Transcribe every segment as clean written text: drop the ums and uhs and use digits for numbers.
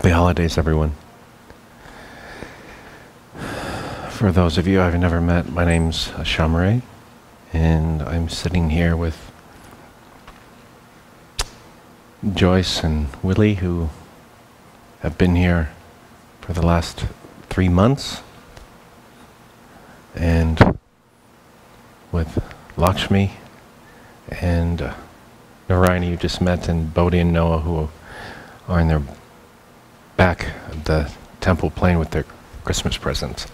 Happy holidays, everyone. For those of you I've never met, my name's Ashamarae, and I'm sitting here with Joyce and Willie, who have been here for the last 3 months, and with Lakshmi and Narayani, you just met, and Bodhi and Noah, who are in their back of the temple playing with their Christmas presents.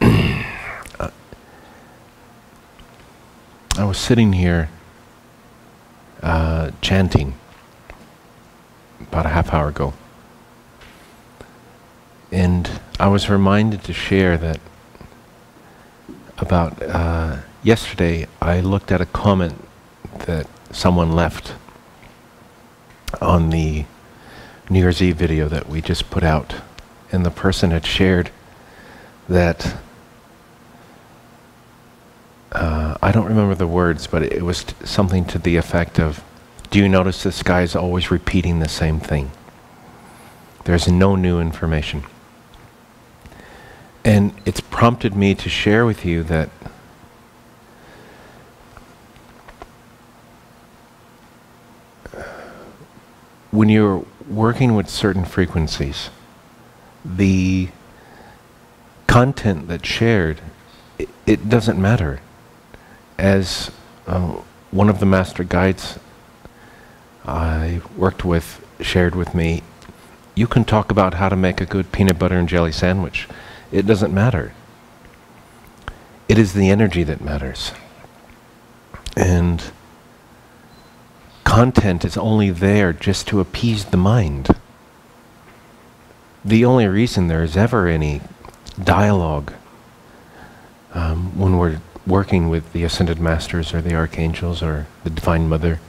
I was sitting here chanting about a half hour ago, and I was reminded to share that about yesterday I looked at a comment that someone left on the New Year's Eve video that we just put out, and the person had shared that I don't remember the words, but it was something to the effect of, do you notice this guy is always repeating the same thing? There's no new information. And it's prompted me to share with you that when you're working with certain frequencies, the content that's shared, it doesn't matter. As one of the master guides I worked with shared with me, you can talk about how to make a good peanut butter and jelly sandwich. It doesn't matter. It is the energy that matters. And content is only there just to appease the mind. The only reason there is ever any dialogue when we're working with the Ascended Masters or the Archangels or the Divine Mother,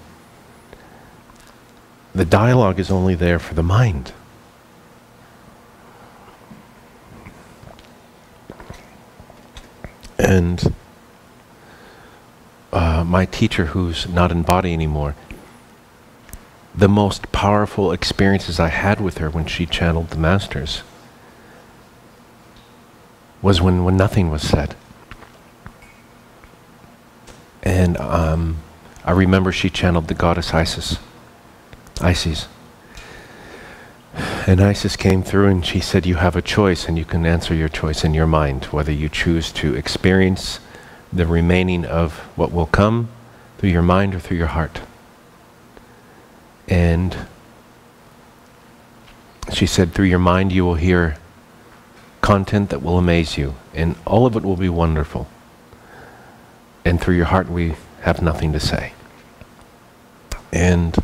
the dialogue is only there for the mind. And my teacher, who's not in body anymore, the most powerful experiences I had with her when she channeled the Masters was when nothing was said. And I remember she channeled the goddess Isis. And Isis came through and she said, you have a choice and you can answer your choice in your mind, whether you choose to experience the remaining of what will come through your mind or through your heart. And she said, through your mind you will hear content that will amaze you, and all of it will be wonderful. And through your heart we have nothing to say. And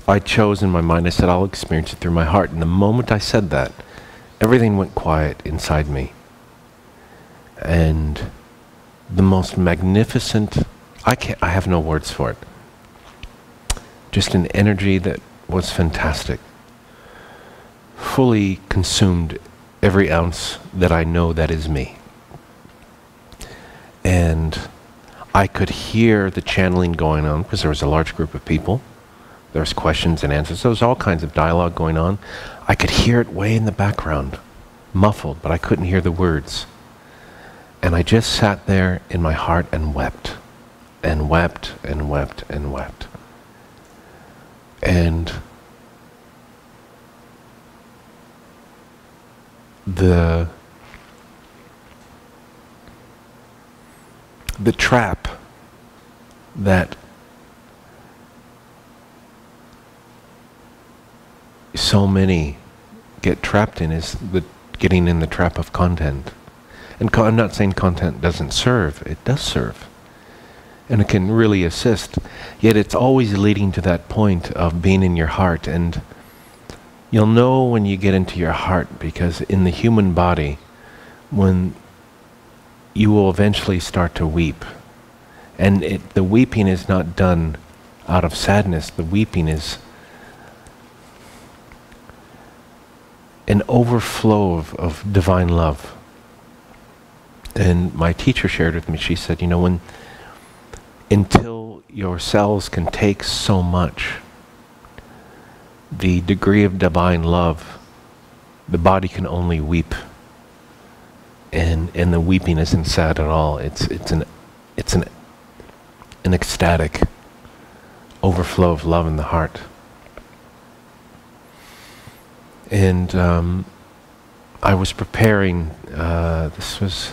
I chose in my mind, I said, I'll experience it through my heart. And the moment I said that, everything went quiet inside me. And the most magnificent, I have no words for it. Just an energy that was fantastic. Fully consumed every ounce that I know that is me. And I could hear the channeling going on because there was a large group of people. There was questions and answers. There was all kinds of dialogue going on. I could hear it way in the background, muffled, but I couldn't hear the words. And I just sat there in my heart and wept, and wept, and wept, and wept. And the trap that so many get trapped in is getting in the trap of content. And I'm not saying content doesn't serve. It does serve. And it can really assist. Yet it's always leading to that point of being in your heart. And you'll know when you get into your heart, because in the human body, when you will eventually start to weep. And the weeping is not done out of sadness. The weeping is an overflow of divine love. And my teacher shared with me, she said, you know, until your cells can take so much, the degree of divine love, the body can only weep. And the weeping isn't sad at all. It's an ecstatic overflow of love in the heart. And I was preparing. This was,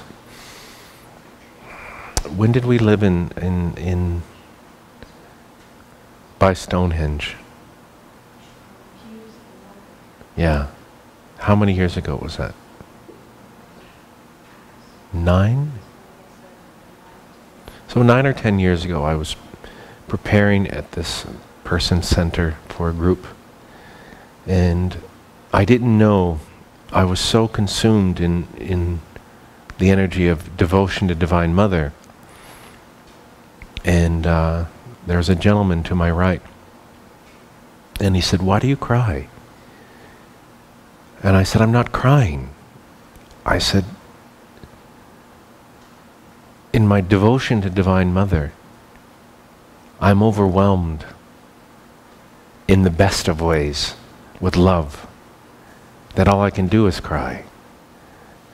when did we live in by Stonehenge? Yeah. How many years ago was that? 9? So 9 or 10 years ago, I was preparing at this person center for a group, and I didn't know, I was so consumed in the energy of devotion to Divine Mother. And there was a gentleman to my right, and he said, "Why do you cry?" And I said, "I'm not crying." I said, "In my devotion to Divine Mother, I'm overwhelmed in the best of ways with love, that all I can do is cry."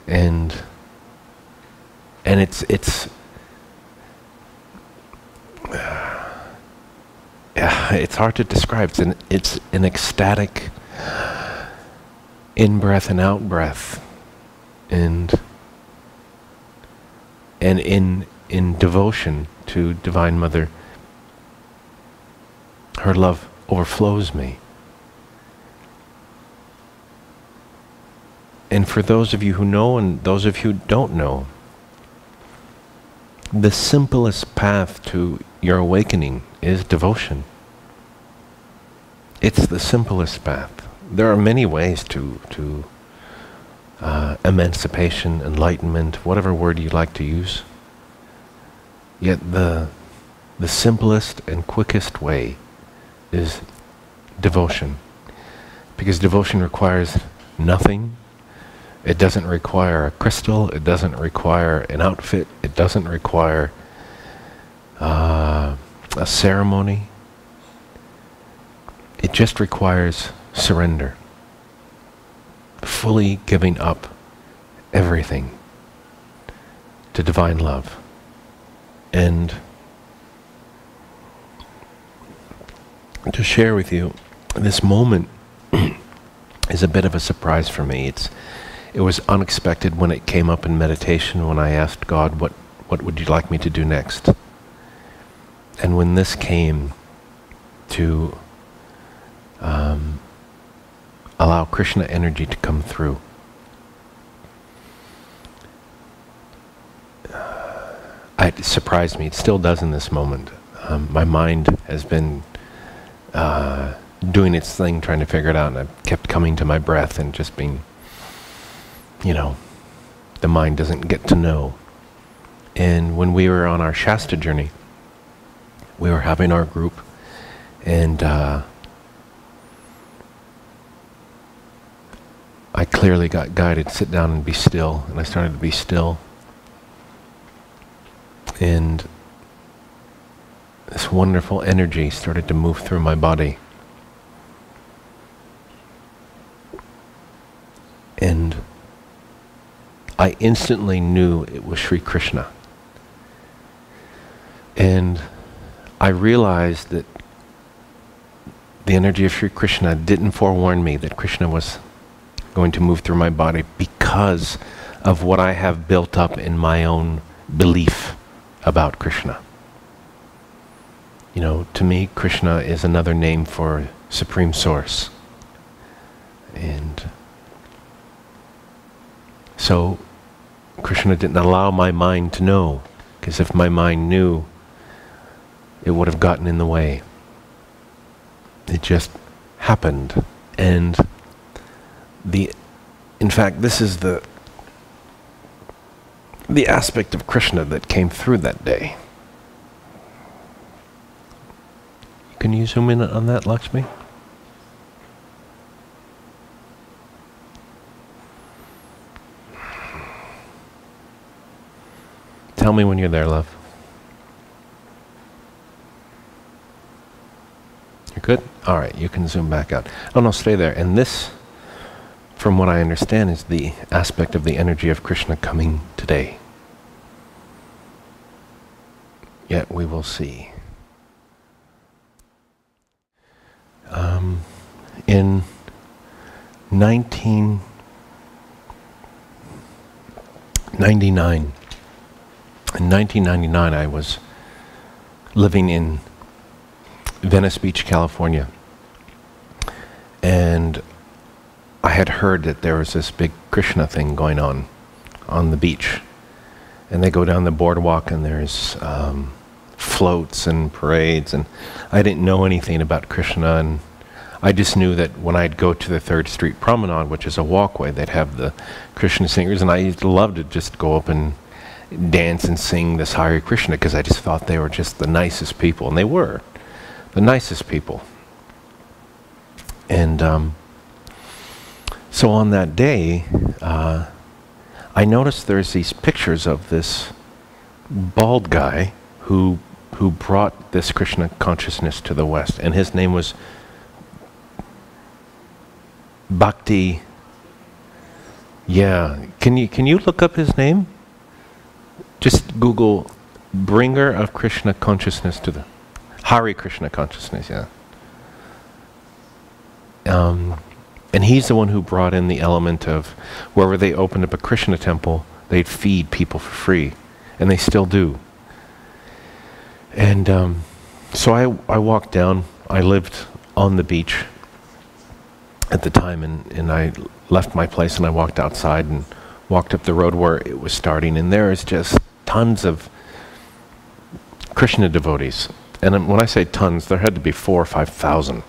And it's hard to describe. It's an ecstatic in-breath and out-breath, and in devotion to Divine Mother, her love overflows me. And for those of you who know and those of you who don't know, the simplest path to your awakening is devotion. It's the simplest path. There are many ways to emancipation, enlightenment, whatever word you like to use. Yet the simplest and quickest way is devotion. Because devotion requires nothing. It doesn't require a crystal. It doesn't require an outfit. It doesn't require a ceremony. It just requires surrender. Fully giving up everything to Divine love. And to share with you, this moment is a bit of a surprise for me. It was unexpected when it came up in meditation, when I asked God, what would you like me to do next? And when this came to allow Krishna energy to come through, it surprised me. It still does in this moment. My mind has been doing its thing, trying to figure it out, and I've kept coming to my breath and just being, the mind doesn't get to know. And when we were on our Shasta journey, we were having our group, and I clearly got guided, sit down and be still, and I started to be still. And this wonderful energy started to move through my body. And I instantly knew it was Sri Krishna. And I realized that the energy of Sri Krishna didn't forewarn me that Krishna was going to move through my body because of what I have built up in my own belief about Krishna. To me, Krishna is another name for Supreme Source. And so Krishna didn't allow my mind to know, because if my mind knew, it would have gotten in the way. It just happened. And in fact, this is the aspect of Krishna that came through that day. Can you zoom in on that, Lakshmi? Tell me when you're there, love. You're good? All right, you can zoom back out. Oh no, stay there. And this, from what I understand, is the aspect of the energy of Krishna coming today. Yet we will see. In 1999, I was living in Venice Beach, California. And I had heard that there was this big Krishna thing going on the beach. And they go down the boardwalk and there's floats and parades. And I didn't know anything about Krishna. And I just knew that when I'd go to the 3rd Street Promenade, which is a walkway, they'd have the Krishna singers. And I used to love to just go up and dance and sing this Hare Krishna because I just thought they were just the nicest people. And they were the nicest people. And so on that day, I noticed there's these pictures of this bald guy who brought this Krishna consciousness to the West. And his name was Bhakti. Yeah, can you look up his name? Just Google bringer of Krishna consciousness to the Hare Krishna consciousness, yeah. And he's the one who brought in the element of wherever they opened up a Krishna temple, they'd feed people for free. And they still do. And so I walked down. I lived on the beach at the time, and I left my place and I walked outside and walked up the road where it was starting. And there is just tons of Krishna devotees. And when I say tons, there had to be 4,000 or 5,000.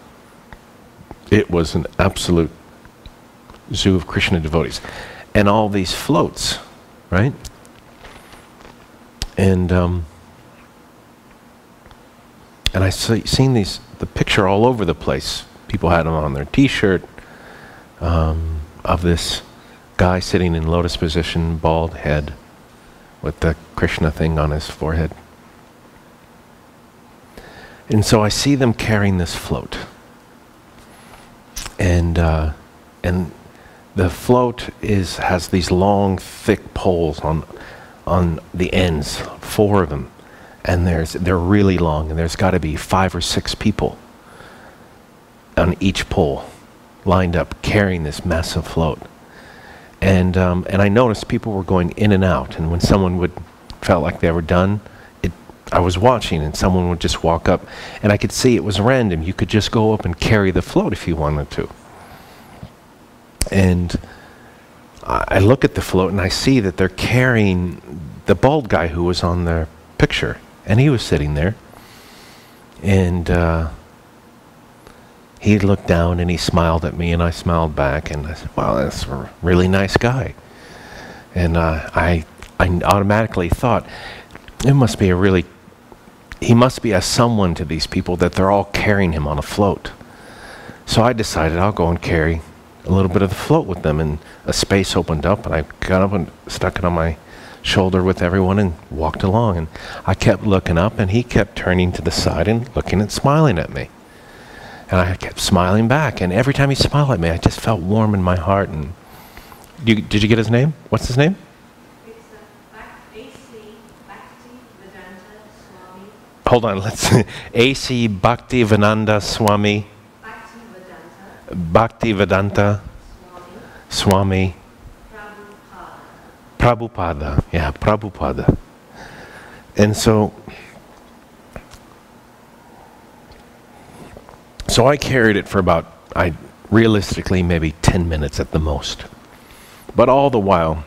It was an absolute zoo of Krishna devotees. And all these floats, right? And I seen the picture all over the place. People had them on their t-shirt of this guy sitting in lotus position, bald head, with the Krishna thing on his forehead. And so I see them carrying this float. And the float has these long, thick poles on the ends, 4 of them, and they're really long, and there's got to be 5 or 6 people on each pole, lined up, carrying this massive float. And I noticed people were going in and out, and when someone felt like they were done, I was watching, and someone would just walk up, and I could see it was random. You could just go up and carry the float if you wanted to. And I look at the float, and I see that they're carrying the bald guy who was on the picture, and he was sitting there. And he looked down, and he smiled at me, and I smiled back, and I said, wow, that's a really nice guy. And I automatically thought, he must be a someone to these people that they're all carrying him on a float. So I decided I'll go and carry a little bit of the float with them, and a space opened up, and I got up and stuck it on my shoulder with everyone and walked along. And I kept looking up, and he kept turning to the side and looking and smiling at me. And I kept smiling back, and every time he smiled at me, I just felt warm in my heart. And did you get his name? What's his name? Hold on, let's A.C. Bhaktivedanta Swami. Bhaktivedanta Swami. Prabhupada. Yeah, Prabhupada. And so I carried it for about, realistically, maybe 10 minutes at the most. But all the while,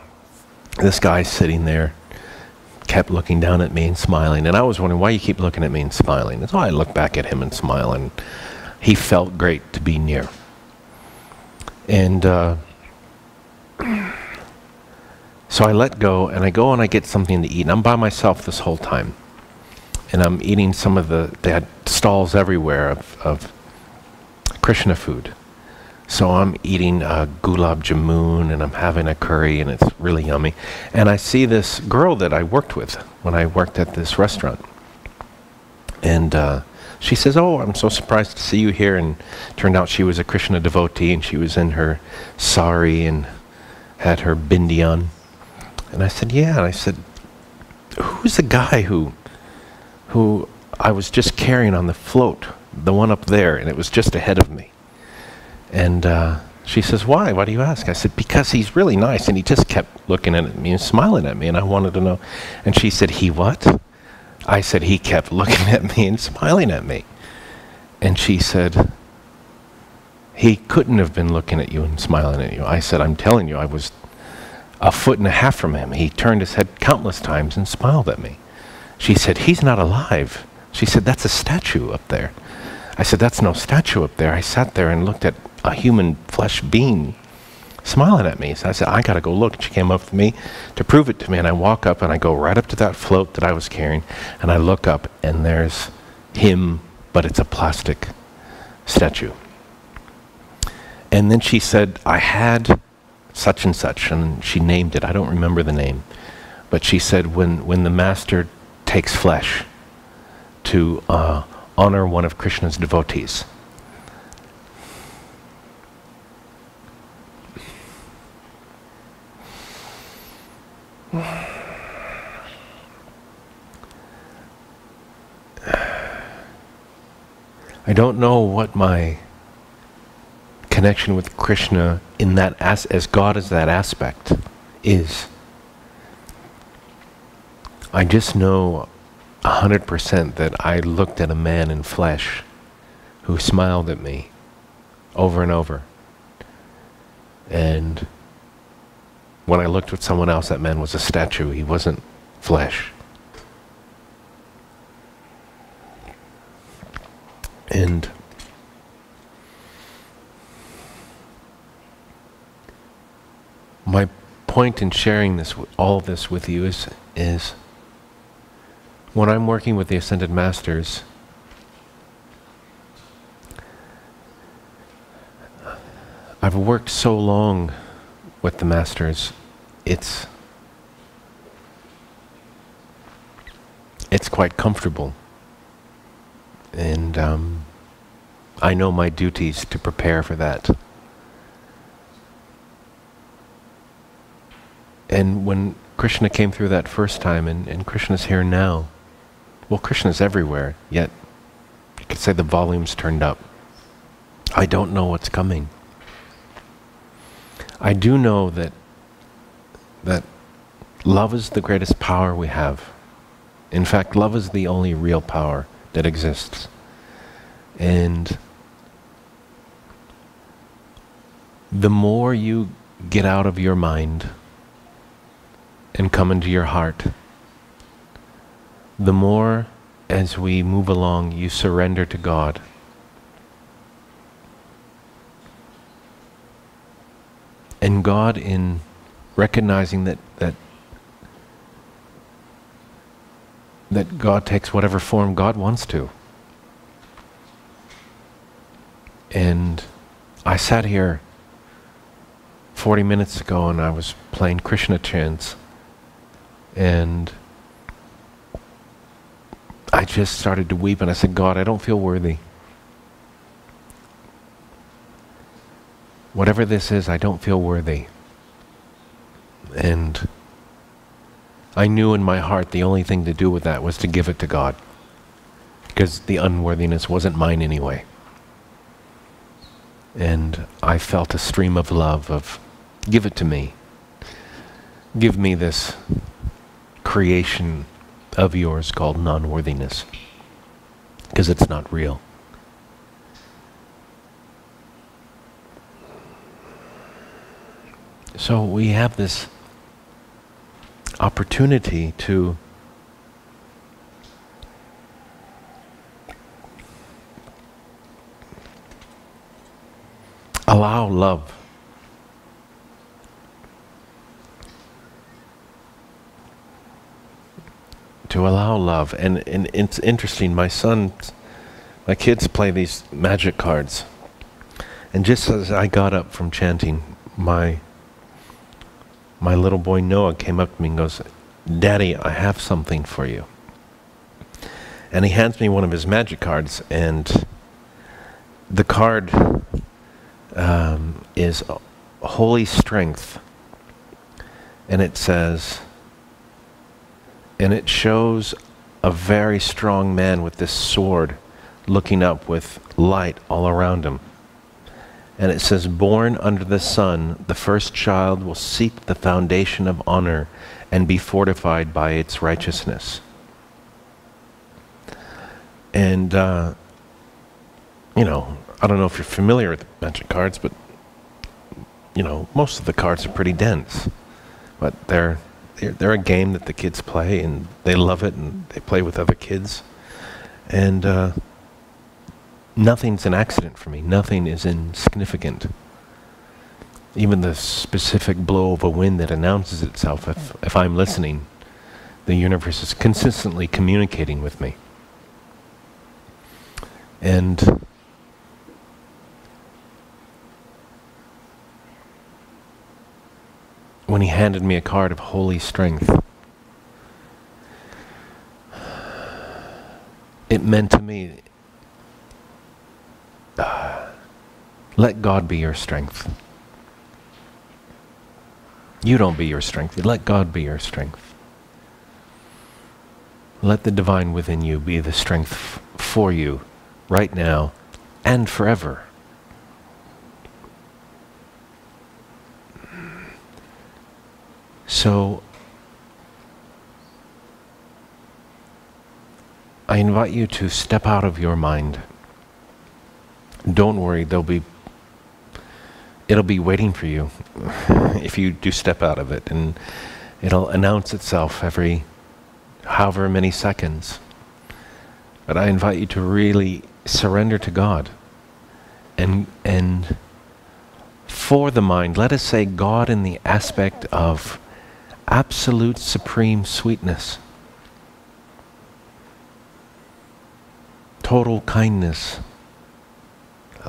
this guy's sitting there, kept looking down at me and smiling. And I was wondering, why you keep looking at me and smiling? And so I looked back at him and smiled, and he felt great to be near. And so I let go, and I go and I get something to eat. And I'm by myself this whole time. And I'm eating they had stalls everywhere of Krishna food. So I'm eating gulab jamun, and I'm having a curry, and it's really yummy. And I see this girl that I worked with when I worked at this restaurant. And she says, "Oh, I'm so surprised to see you here." And turned out she was a Krishna devotee, and she was in her sari and had her bindi on. And I said, "Yeah." And I said, "Who's the guy who I was just carrying on the float, the one up there, and it was just ahead of me?" And she says, "Why? Why do you ask?" I said, "Because he's really nice," and he just kept looking at me and smiling at me, and I wanted to know. And she said, "He what?" I said, "He kept looking at me and smiling at me." And she said, "He couldn't have been looking at you and smiling at you." I said, "I'm telling you, I was a foot and a half from him. He turned his head countless times and smiled at me." She said, "He's not alive." She said, "That's a statue up there." I said, "That's no statue up there." I sat there and looked at a human flesh being smiling at me. So I said, "I gotta go look." And she came up with me to prove it to me, and I walk up and I go right up to that float that I was carrying, and I look up and there's him, but it's a plastic statue. And then she said, "I had such and such," and she named it. I don't remember the name, but she said, when the master takes flesh to honor one of Krishna's devotees, I don't know what my connection with Krishna in that as God as that aspect is. I just know 100% that I looked at a man in flesh who smiled at me over and over. And when I looked at someone else, that man was a statue. He wasn't flesh. And my point in sharing this, all this with you is when I'm working with the Ascended Masters, I've worked so long with the Masters, it's quite comfortable. And I know my duties to prepare for that. And when Krishna came through that first time, and Krishna's here now, well, Krishna's everywhere, yet you could say the volume's turned up. I don't know what's coming. I do know that love is the greatest power we have. In fact, love is the only real power that exists. And the more you get out of your mind and come into your heart, the more, as we move along, you surrender to God. And God, in recognizing that God takes whatever form God wants to. And I sat here 40 minutes ago and I was playing Krishna chants, and I just started to weep, and I said, "God, I don't feel worthy. Whatever this is, I don't feel worthy." And I knew in my heart the only thing to do with that was to give it to God, because the unworthiness wasn't mine anyway. And I felt a stream of love of, give it to me. Give me this creation of yours called non-worthiness, because it's not real. So we have this opportunity to allow love and it's interesting, my kids play these magic cards, and just as I got up from chanting, my little boy Noah came up to me and goes, "Daddy, I have something for you." And he hands me one of his magic cards, and the card is Holy Strength. And it says, and it shows a very strong man with this sword looking up with light all around him. And it says, born under the sun, the first child will seek the foundation of honor and be fortified by its righteousness. And, you know, I don't know if you're familiar with magic cards, but, you know, most of the cards are pretty dense. But they're a game that the kids play, and they love it, and they play with other kids. And nothing's an accident for me. Nothing is insignificant. Even the specific blow of a wind that announces itself, if I'm listening, the universe is consistently communicating with me. And when he handed me a card of Holy Strength, it meant to me, let God be your strength. You don't be your strength. Let God be your strength. Let the divine within you be the strength for you right now and forever. So I invite you to step out of your mind. Don't worry, it'll be waiting for you if you do step out of it, and it'll announce itself every however many seconds. But I invite you to really surrender to God. And for the mind, let us say God in the aspect of absolute supreme sweetness, total kindness,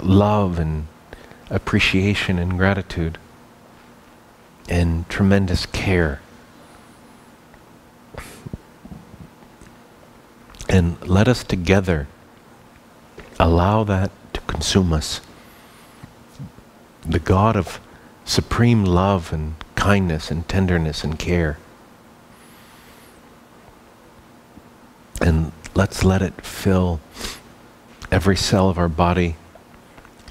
love and appreciation and gratitude, and tremendous care. And let us together allow that to consume us. The God of supreme love and kindness and tenderness and care. And let's let it fill every cell of our body.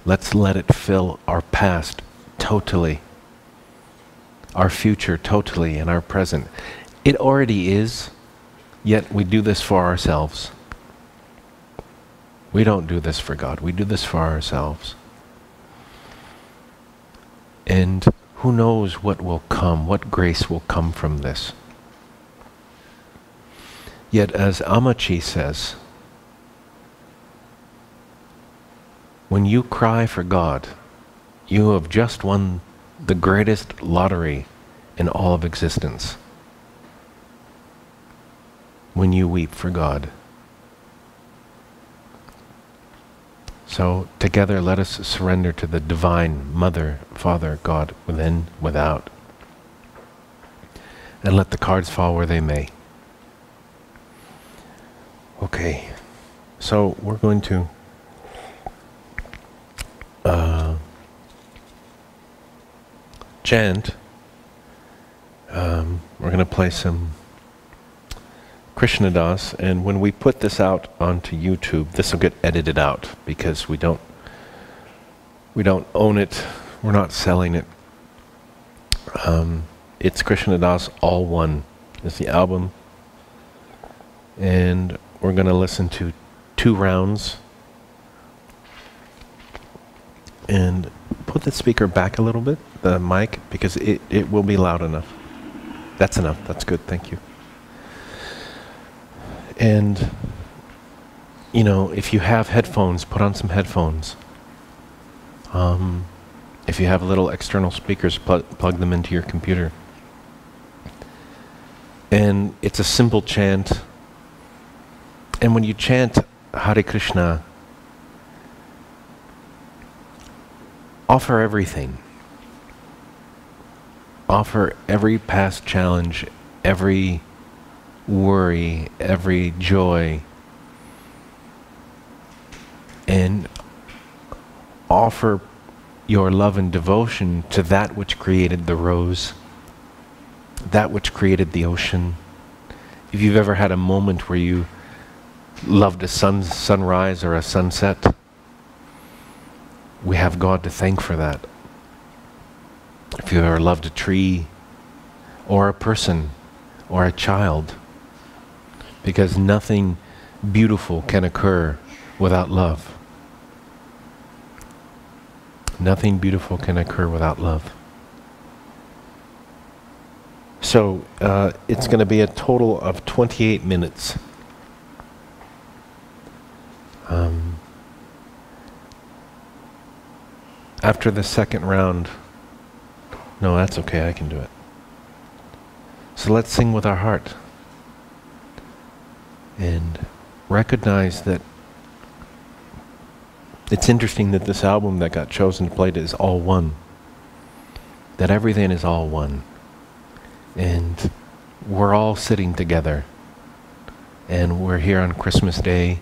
Let's let it fill our past totally, our future totally, and our present. It already is, yet we do this for ourselves. We don't do this for God. We do this for ourselves. And who knows what will come, what grace will come from this. Yet as Amachi says, when you cry for God, you have just won the greatest lottery in all of existence. When you weep for God. So together let us surrender to the divine Mother, Father, God, within, without. And let the cards fall where they may. Okay, so we're going to chant. We're going to play some Krishna Das, and when we put this out onto YouTube, this will get edited out because we don't own it. We're not selling it. It's Krishna Das All One is the album, and we're going to listen to 2 rounds. And put the speaker back a little bit, the mic, because it will be loud enough. That's enough. That's good. Thank you. And, you know, if you have headphones, put on some headphones. If you have little external speakers, plug them into your computer. And it's a simple chant. And when you chant Hare Krishna, offer everything. Offer every past challenge, every worry, every joy, and offer your love and devotion to that which created the rose, that which created the ocean. If you've ever had a moment where you loved a sunrise or a sunset, we have God to thank for that. If you've ever loved a tree or a person or a child, because nothing beautiful can occur without love. Nothing beautiful can occur without love. So it's going to be a total of 28 minutes. After the second round, no, that's okay, I can do it. So let's sing with our heart and recognize that it's interesting that this album that got chosen to play is all one. That everything is all one. And we're all sitting together. And we're here on Christmas Day.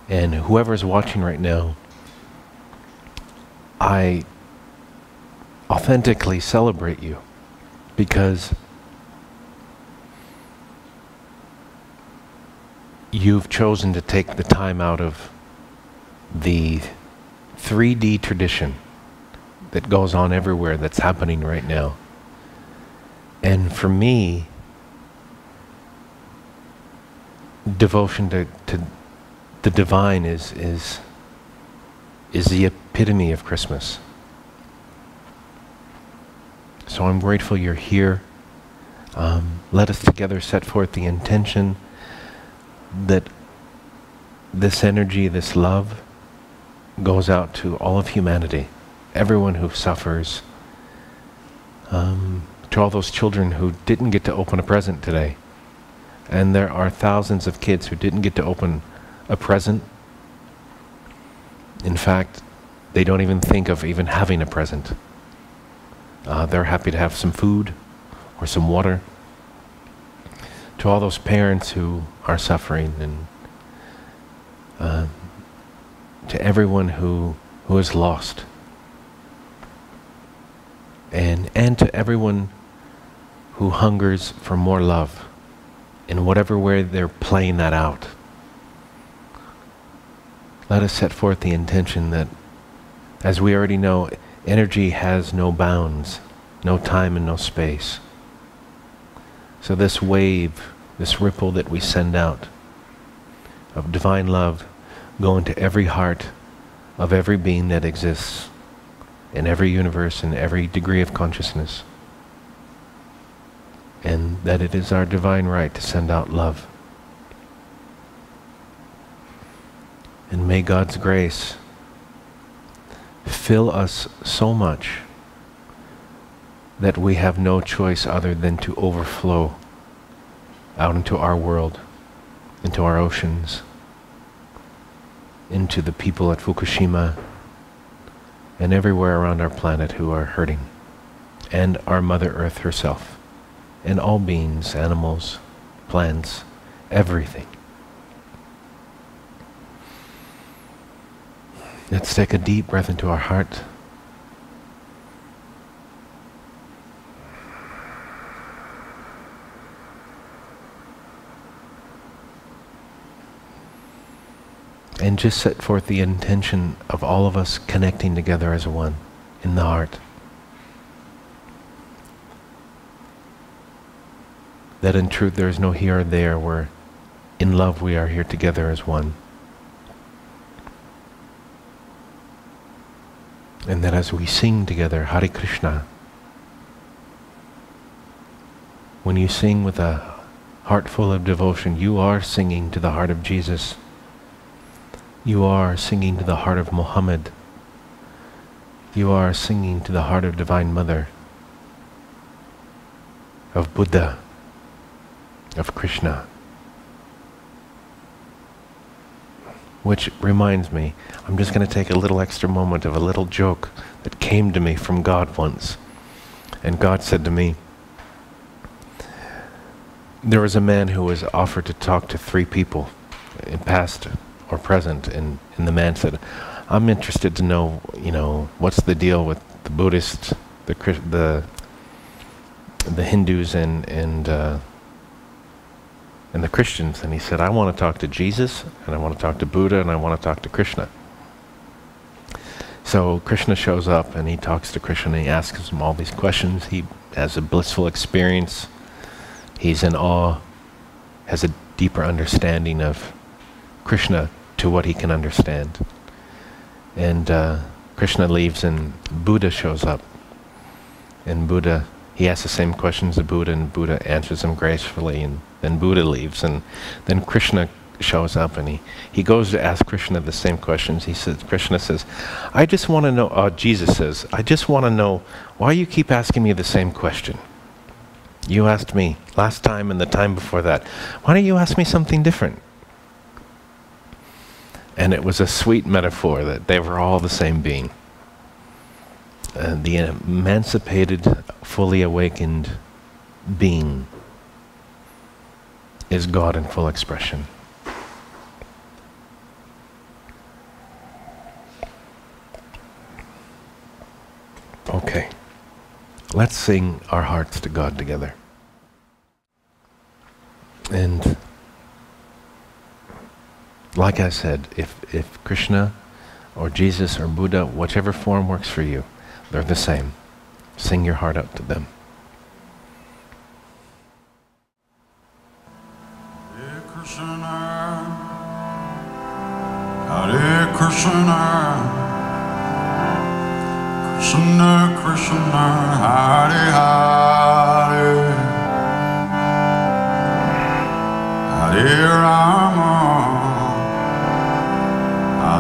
And whoever's watching right now, I authentically celebrate you, because you've chosen to take the time out of the 3D tradition that goes on everywhere, that's happening right now. And for me, devotion to the divine is the epitome of Christmas. So I'm grateful you're here. Let us together set forth the intention that this energy, this love, goes out to all of humanity, everyone who suffers, to all those children who didn't get to open a present today. And there are thousands of kids who didn't get to open a present. In fact, they don't even think of even having a present. They're happy to have some food or some water. To all those parents who are suffering, and to everyone who is lost, and to everyone who hungers for more love, in whatever way they're playing that out. Let us set forth the intention that, as we already know, energy has no bounds, no time and no space. So this wave, this ripple that we send out of divine love, go into every heart of every being that exists in every universe, in every degree of consciousness. And that it is our divine right to send out love. And may God's grace fill us so much that we have no choice other than to overflow out into our world, into our oceans, into the people at Fukushima, and everywhere around our planet who are hurting, and our Mother Earth herself, and all beings, animals, plants, everything. Let's take a deep breath into our heart. And just set forth the intention of all of us connecting together as one in the heart. That in truth there is no here or there, where in love we are here together as one. And that as we sing together Hare Krishna, when you sing with a heart full of devotion, you are singing to the heart of Jesus. You are singing to the heart of Muhammad. You are singing to the heart of Divine Mother, of Buddha, of Krishna. Which reminds me, I'm just going to take a little extra moment of a little joke that came to me from God once. And God said to me, there was a man who was offered to talk to 3 people and passed or present. And the man said, I'm interested to know, what's the deal with the Buddhists, the Hindus and the Christians. And he said, I want to talk to Jesus, and I want to talk to Buddha, and I want to talk to Krishna. So Krishna shows up, and he talks to Krishna, and he asks him all these questions. He has a blissful experience. He's in awe, has a deeper understanding of Krishna to what he can understand. And Krishna leaves, and Buddha shows up. And he asks the same questions to Buddha, and Buddha answers them gracefully, and then Buddha leaves, and then Krishna shows up, and he goes to ask Krishna the same questions. Krishna says, I just want to know, Jesus says, I just want to know why you keep asking me the same question. You asked me last time and the time before that. Why don't you ask me something different? And it was a sweet metaphor that they were all the same being. The emancipated, fully awakened being is God in full expression. Okay, let's sing our hearts to God together. And like I said, if Krishna or Jesus or Buddha, whichever form works for you, they're the same. Sing your heart out to them. Hare Krishna, Hare Krishna, Krishna Krishna, Hare Hare, Hare Rama,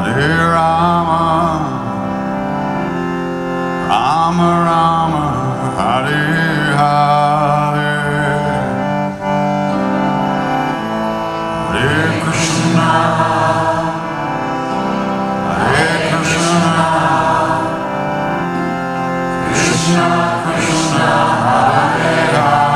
Hare Rama, Rama Rama, Hare Hare, Hare Krishna, Hare Krishna, Krishna Krishna, Hare Hare,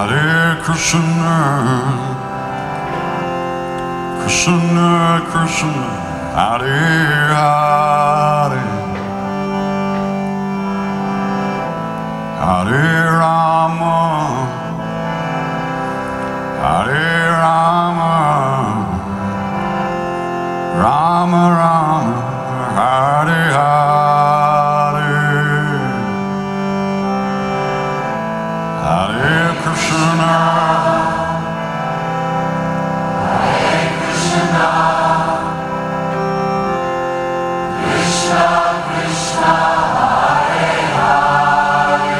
Hare Krishna, Krishna Krishna, Hare Hare, Hare Rama, Hare Rama, Rama Rama, Hare Hare, Hare Krishna, Hare Krishna, Krishna Krishna, Hare Hare,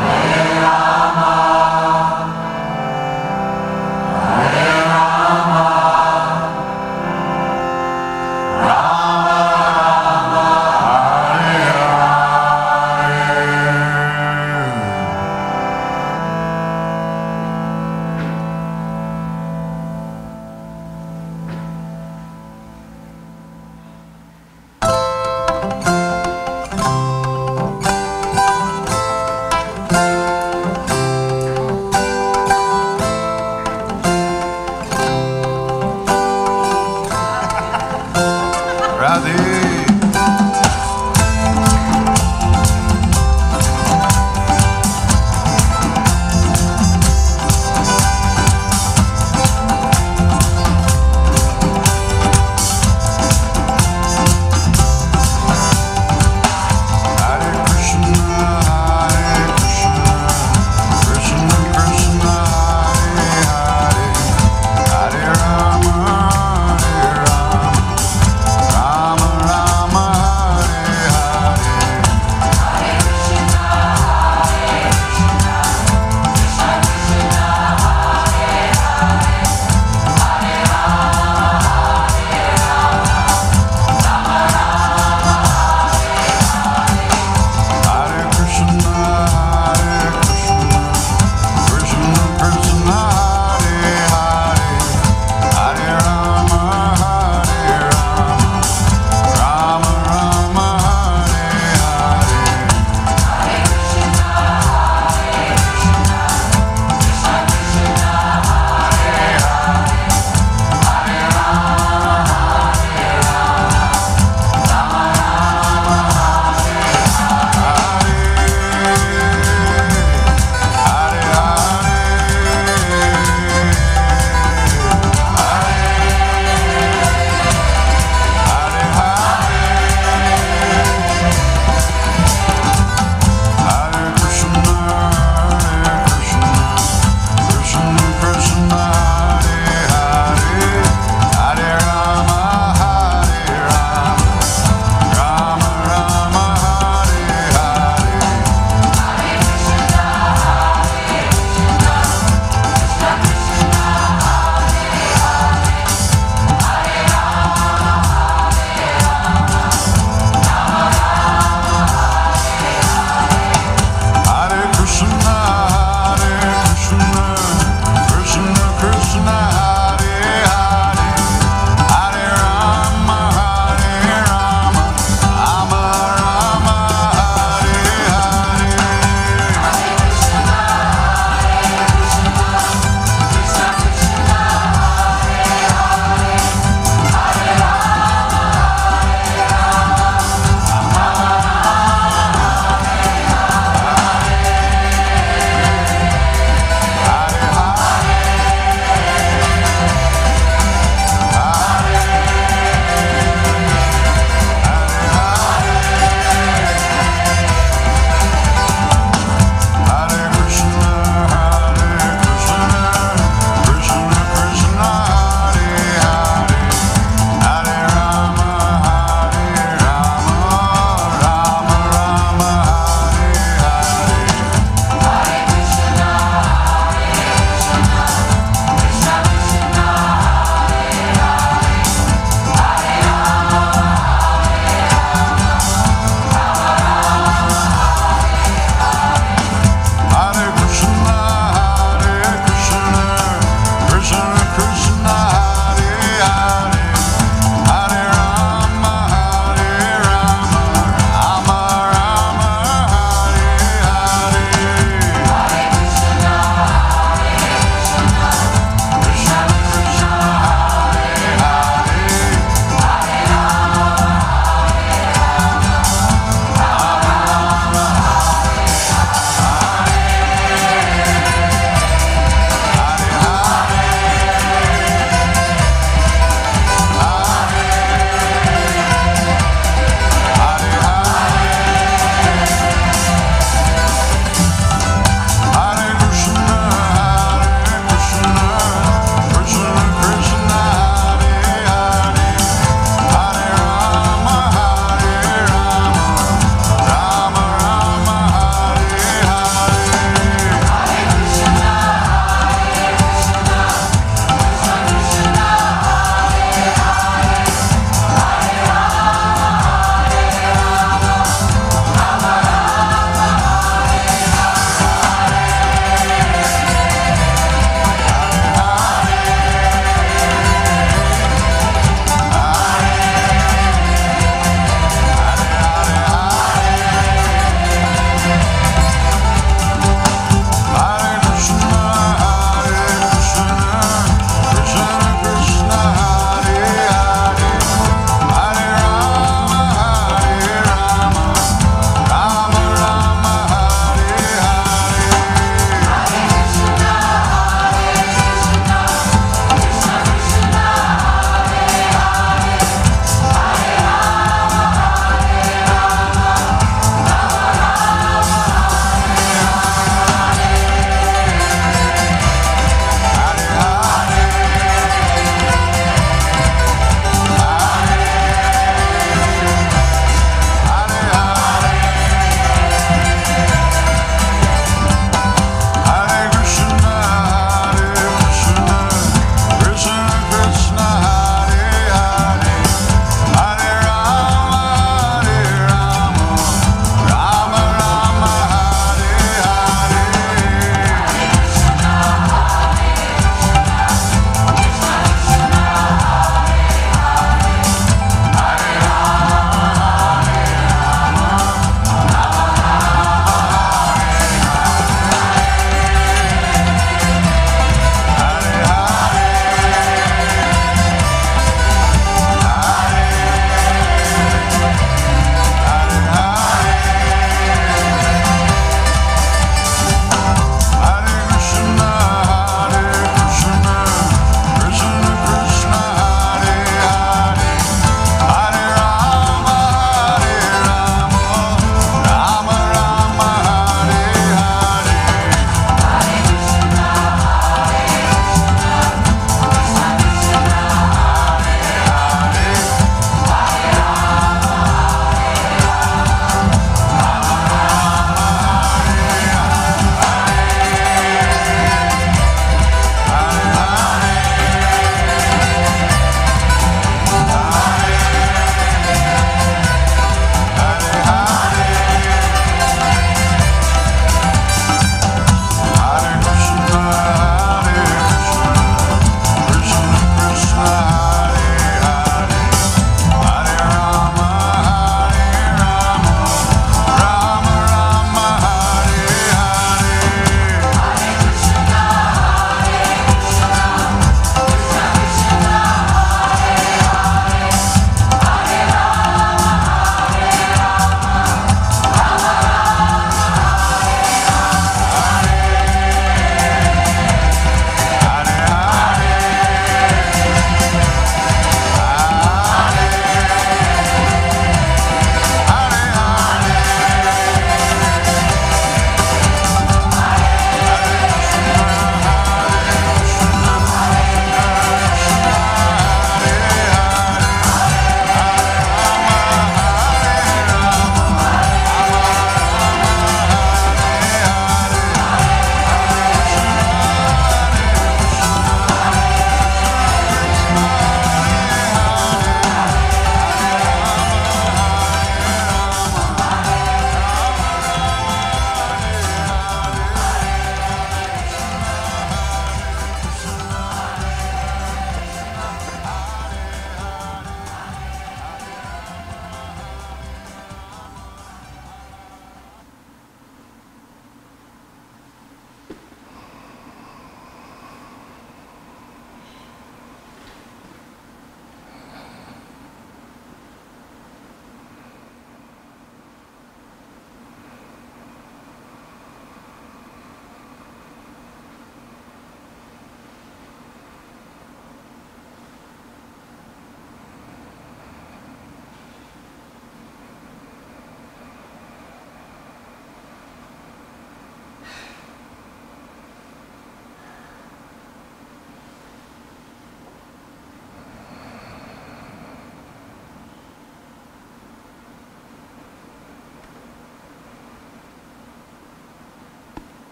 Hare Rama, Hare Rama, Rama Rama, Hare Hare.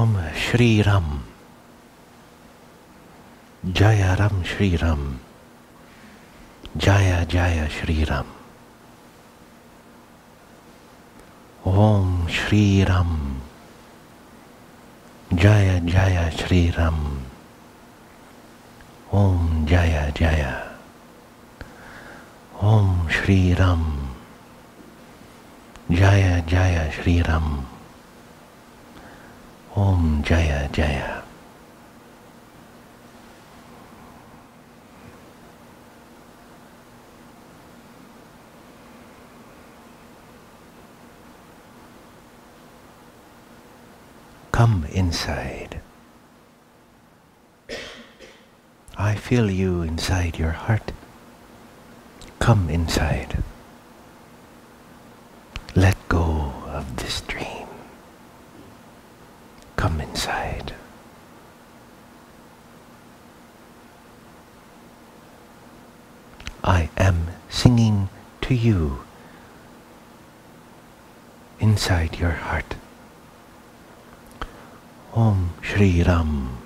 Om Shri Ram. Jaya Ram Shri Ram. Jaya Jaya Shri Ram. Om Shri Ram. Jaya Jaya Shri Ram. Om Jaya Jaya. Om Shri Ram. Jaya Jaya Shri Ram. Om Jaya Jaya. Come inside. I feel you inside your heart. Come inside. Let go of this dream. Come inside. I am singing to you inside your heart. Om Shri Ram.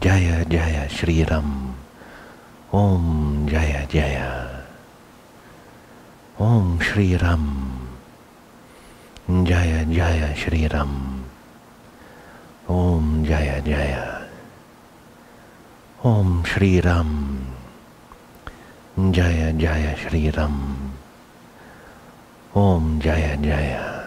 Jaya Jaya Shri Ram. Om Jaya Jaya. Om Shri Ram. Jaya Jaya Shri Ram. Om Jaya Jaya. Om Shri Ram. Jaya Jaya Shri Ram. Om Jaya Jaya.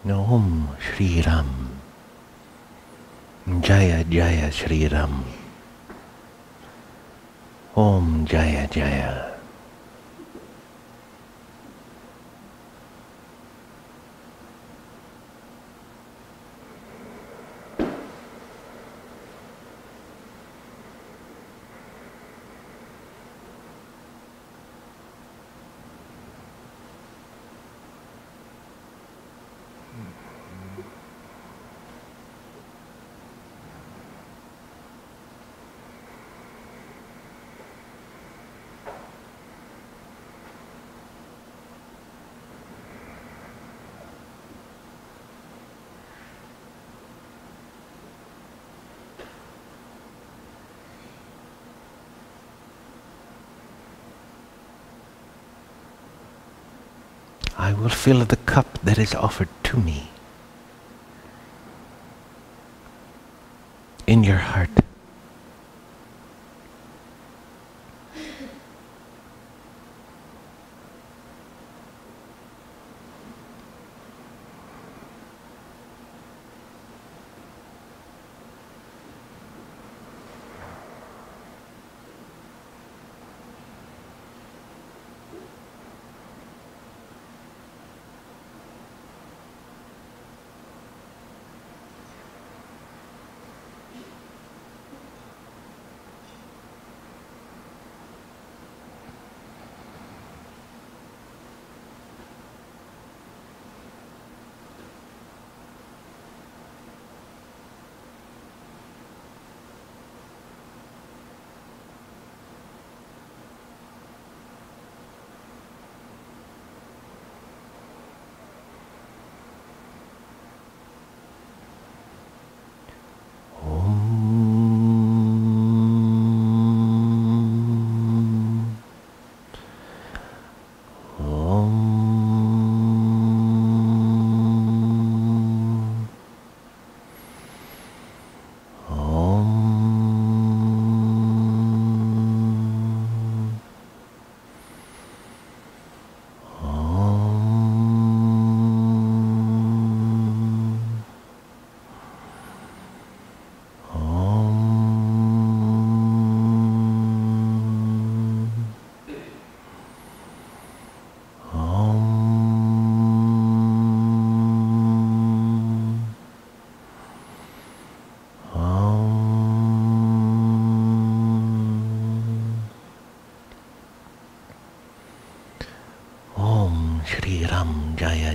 Om Shri Ram. Jaya Jaya Shri Ram. Om Jaya Jaya. I will fill the cup that is offered to me in your heart.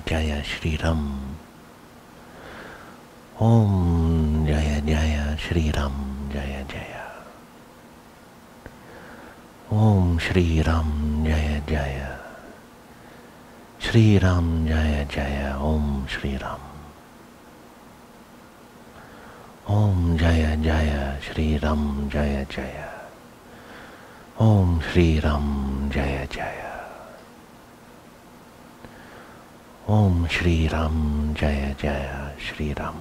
Jaya Shri Ram. Om Jaya Jaya Shri Ram Jaya Jaya. Om Shri Ram Jaya Jaya. Shri Ram Jaya Jaya. Om Shri Ram. Om Jaya Jaya Shri Ram Jaya Jaya. Om Shri Ram Jaya Jaya. Om Shri Ram Jaya Jaya Shri Ram.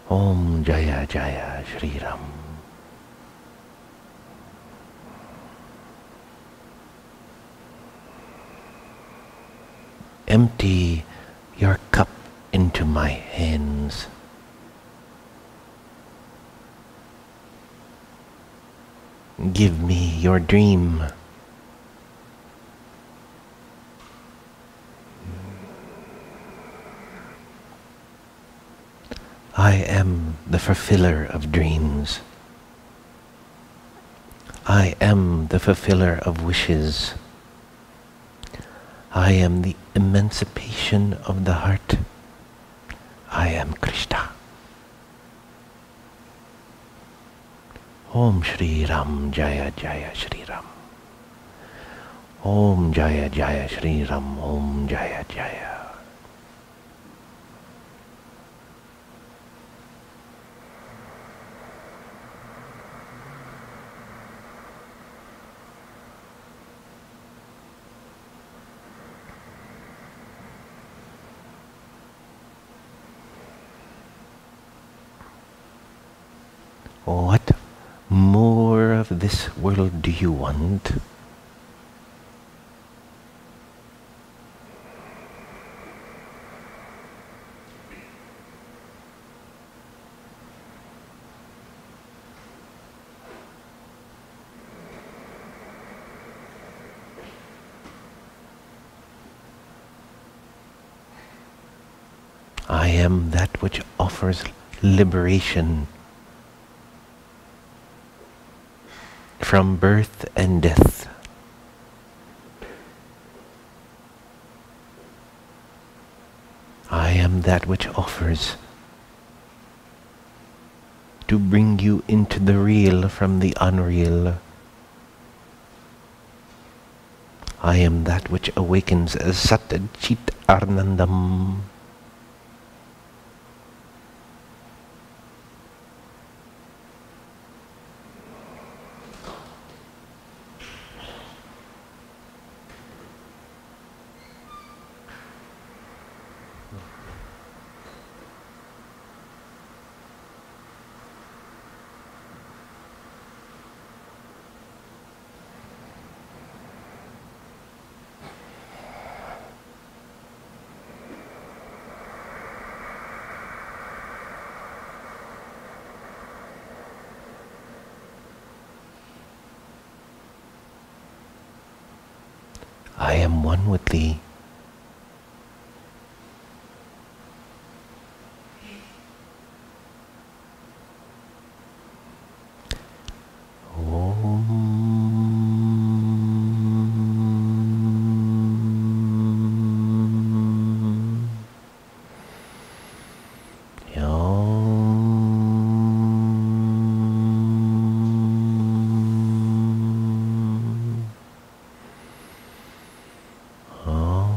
Om Jaya Jaya Shri Ram. Empty your cup into my hands. Give me your dream. I am the fulfiller of dreams. I am the fulfiller of wishes. I am the emancipation of the heart. I am Krishna. Om Shri Ram Jaya Jaya Shri Ram. Om Jaya Jaya Shri Ram. Om Jaya Jaya. What more of this world do you want? I am that which offers liberation from birth and death. I am that which offers to bring you into the real from the unreal. I am that which awakens as Sat Chit Arnandam. I am one with thee. Om.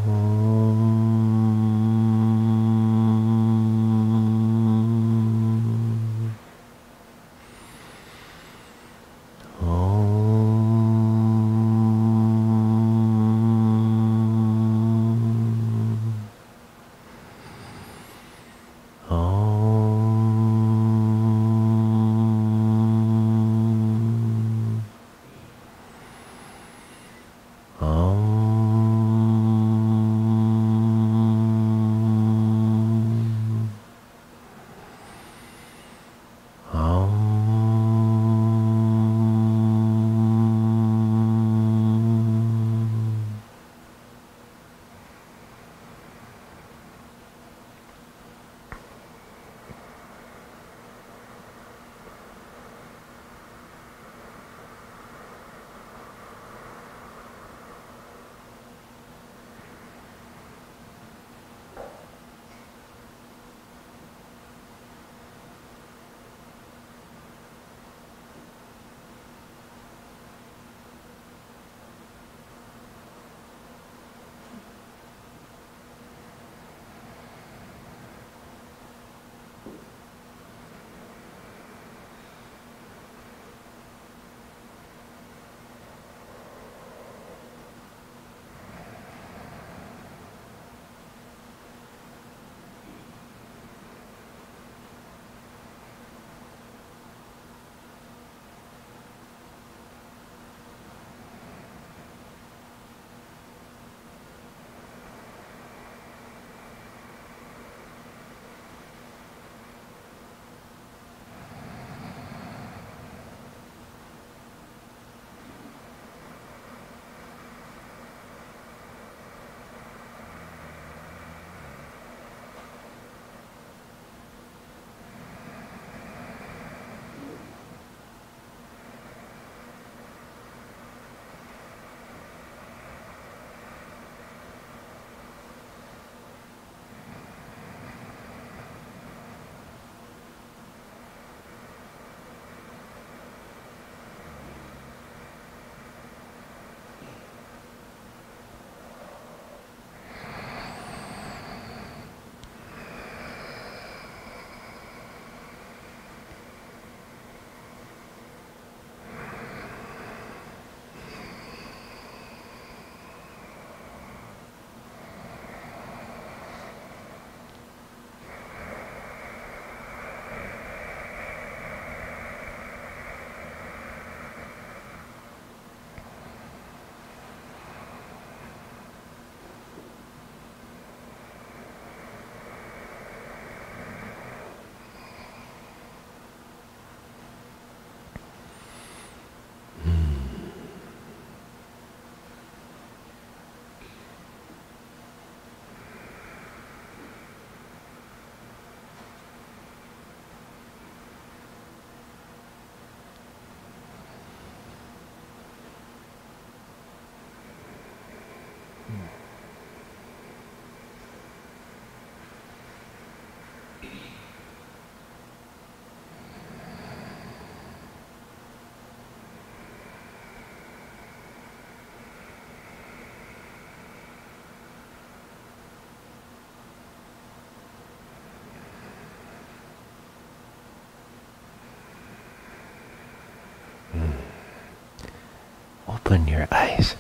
open your eyes.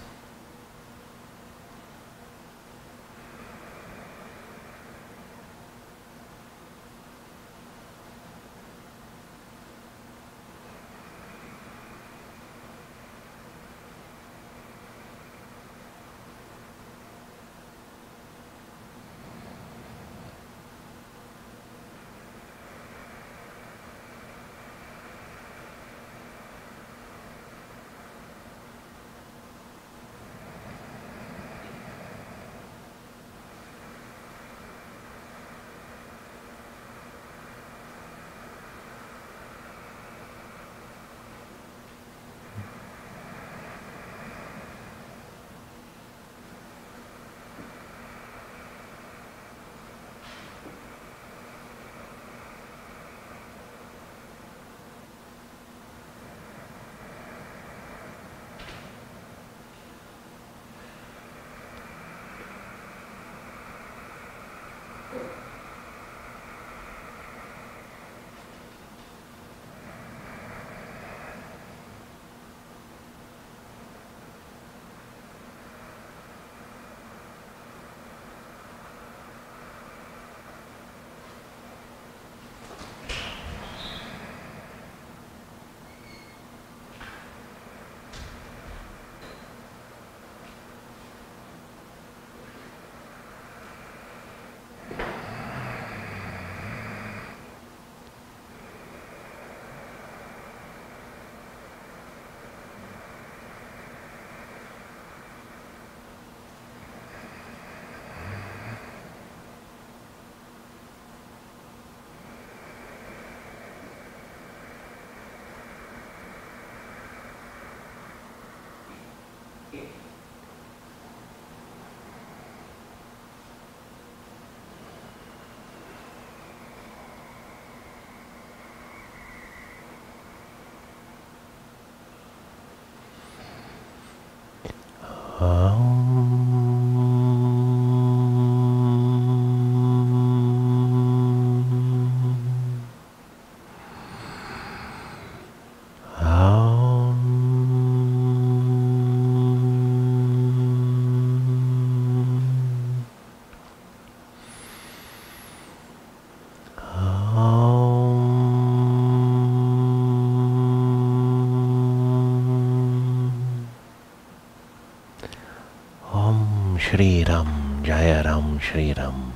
Shri Ram, Jaya Ram, Shri Ram.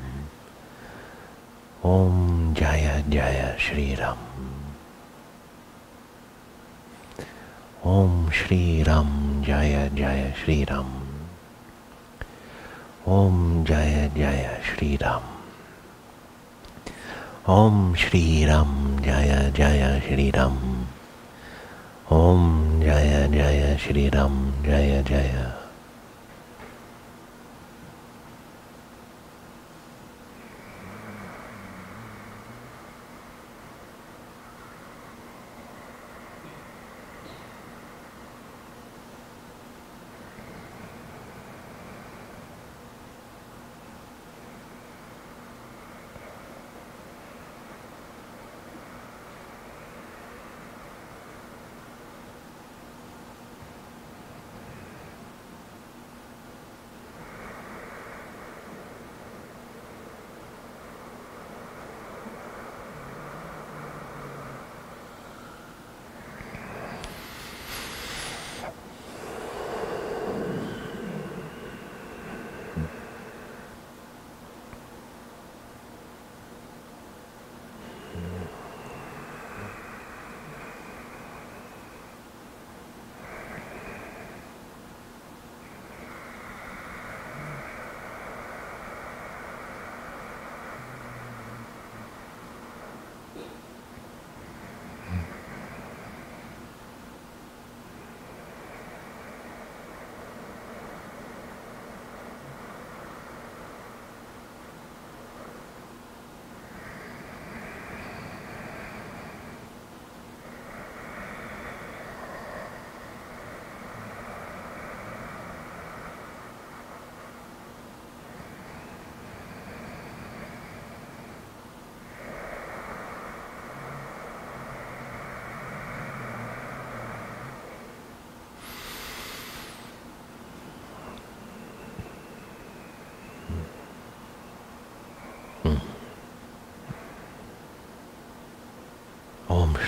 Om Jaya Jaya Shri Ram. Om Shri Ram, Jaya Jaya Shri Ram. Om Jaya Jaya Shri Ram. Om Shri Ram, Jaya Jaya Shri Ram. Om Jaya Jaya Shri Ram, Jaya Jaya.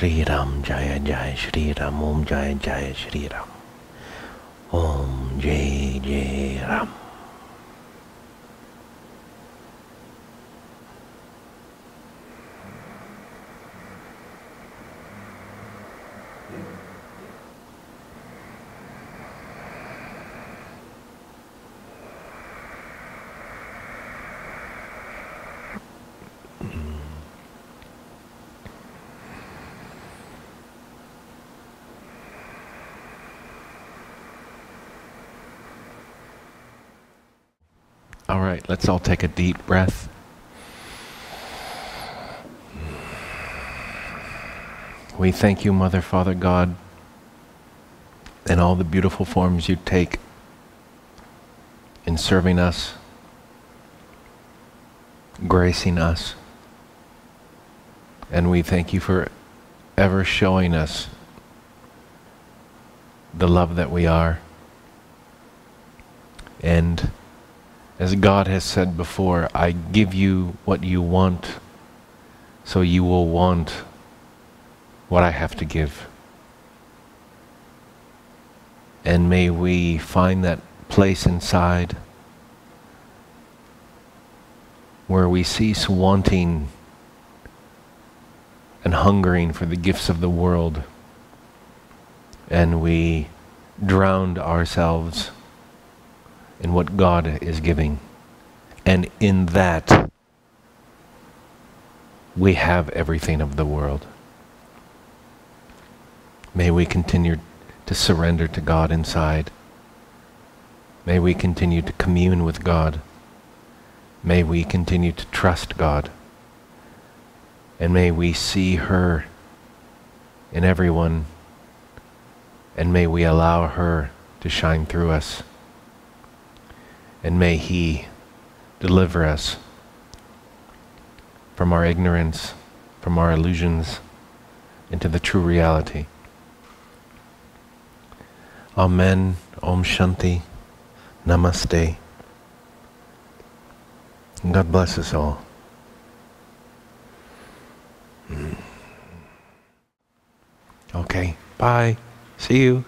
Shri Ram Jaya Jaya Shri Ram Om Jaya Jaya Shri Ram Om Jai Jai Ram. All right, let's all take a deep breath. We thank you, Mother, Father, God, and all the beautiful forms you take in serving us, gracing us. And we thank you for ever showing us the love that we are. And as God has said before, I give you what you want, so you will want what I have to give. And may we find that place inside where we cease wanting and hungering for the gifts of the world, and we drown ourselves in what God is giving. And in that, we have everything of the world. May we continue to surrender to God inside. May we continue to commune with God. May we continue to trust God. And may we see her in everyone. And may we allow her to shine through us. And may He deliver us from our ignorance, from our illusions, into the true reality. Amen. Om Shanti. Namaste. God bless us all. Okay, bye. See you.